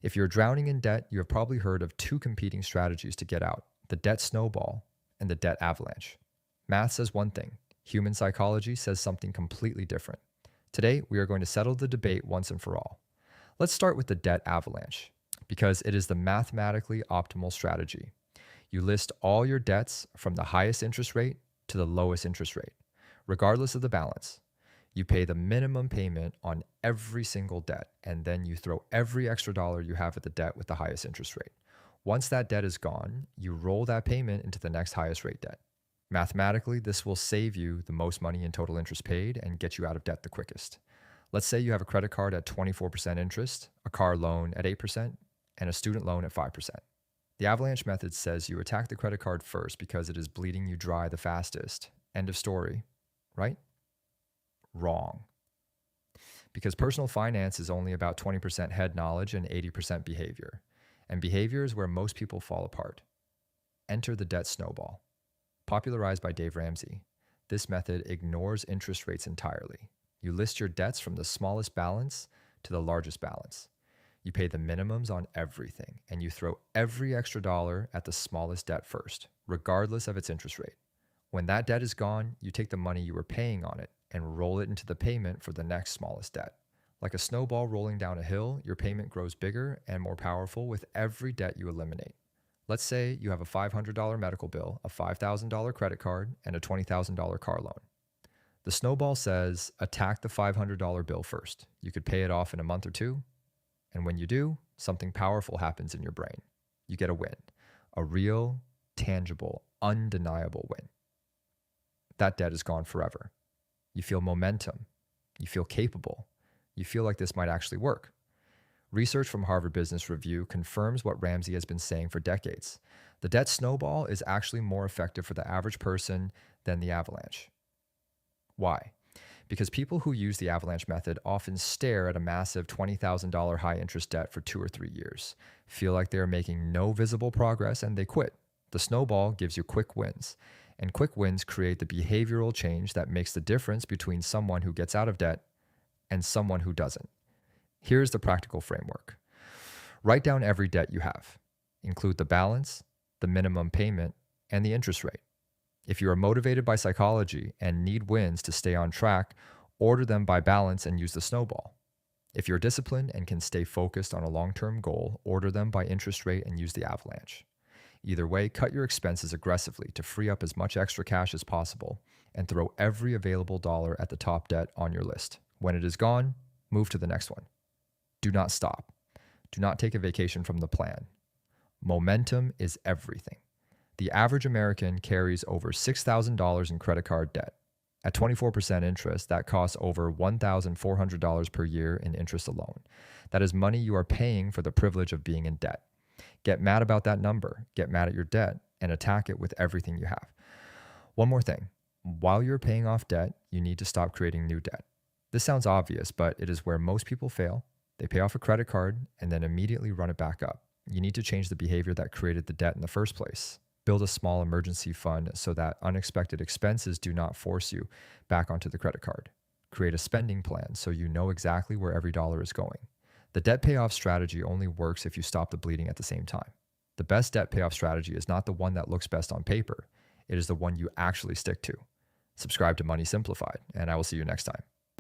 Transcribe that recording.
If you're drowning in debt, you have probably heard of two competing strategies to get out: the debt snowball and the debt avalanche. Math says one thing, human psychology says something completely different. Today, we are going to settle the debate once and for all. Let's start with the debt avalanche, because it is the mathematically optimal strategy. You list all your debts from the highest interest rate to the lowest interest rate, regardless of the balance. You pay the minimum payment on every single debt, and then you throw every extra dollar you have at the debt with the highest interest rate. Once that debt is gone, you roll that payment into the next highest rate debt. Mathematically, this will save you the most money in total interest paid and get you out of debt the quickest. Let's say you have a credit card at 24% interest, a car loan at 8%, and a student loan at 5%. The avalanche method says you attack the credit card first because it is bleeding you dry the fastest. End of story, right? Wrong. Because personal finance is only about 20% head knowledge and 80% behavior. And behavior is where most people fall apart. Enter the debt snowball. Popularized by Dave Ramsey, this method ignores interest rates entirely. You list your debts from the smallest balance to the largest balance. You pay the minimums on everything, and you throw every extra dollar at the smallest debt first, regardless of its interest rate. When that debt is gone, you take the money you were paying on it and roll it into the payment for the next smallest debt. Like a snowball rolling down a hill, your payment grows bigger and more powerful with every debt you eliminate. Let's say you have a $500 medical bill, a $5,000 credit card, and a $20,000 car loan. The snowball says attack the $500 bill first. You could pay it off in a month or two, and when you do, something powerful happens in your brain. You get a win, a real, tangible, undeniable win. That debt is gone forever. You feel momentum. You feel capable. You feel like this might actually work. Research from Harvard Business Review confirms what Ramsey has been saying for decades. The debt snowball is actually more effective for the average person than the avalanche. Why? Because people who use the avalanche method often stare at a massive $20,000 high interest debt for 2 or 3 years, feel like they are making no visible progress, and they quit. The snowball gives you quick wins, and quick wins create the behavioral change that makes the difference between someone who gets out of debt and someone who doesn't. Here's the practical framework. Write down every debt you have. Include the balance, the minimum payment, and the interest rate. If you are motivated by psychology and need wins to stay on track, order them by balance and use the snowball. If you're disciplined and can stay focused on a long-term goal, order them by interest rate and use the avalanche. Either way, cut your expenses aggressively to free up as much extra cash as possible and throw every available dollar at the top debt on your list. When it is gone, move to the next one. Do not stop. Do not take a vacation from the plan. Momentum is everything. The average American carries over $6,000 in credit card debt. At 24% interest, that costs over $1,400 per year in interest alone. That is money you are paying for the privilege of being in debt. Get mad about that number, get mad at your debt, and attack it with everything you have. One more thing. While you're paying off debt, you need to stop creating new debt. This sounds obvious, but it is where most people fail. They pay off a credit card and then immediately run it back up. You need to change the behavior that created the debt in the first place. Build a small emergency fund so that unexpected expenses do not force you back onto the credit card. Create a spending plan so you know exactly where every dollar is going. The debt payoff strategy only works if you stop the bleeding at the same time. The best debt payoff strategy is not the one that looks best on paper. It is the one you actually stick to. Subscribe to Money Simplified, and I will see you next time.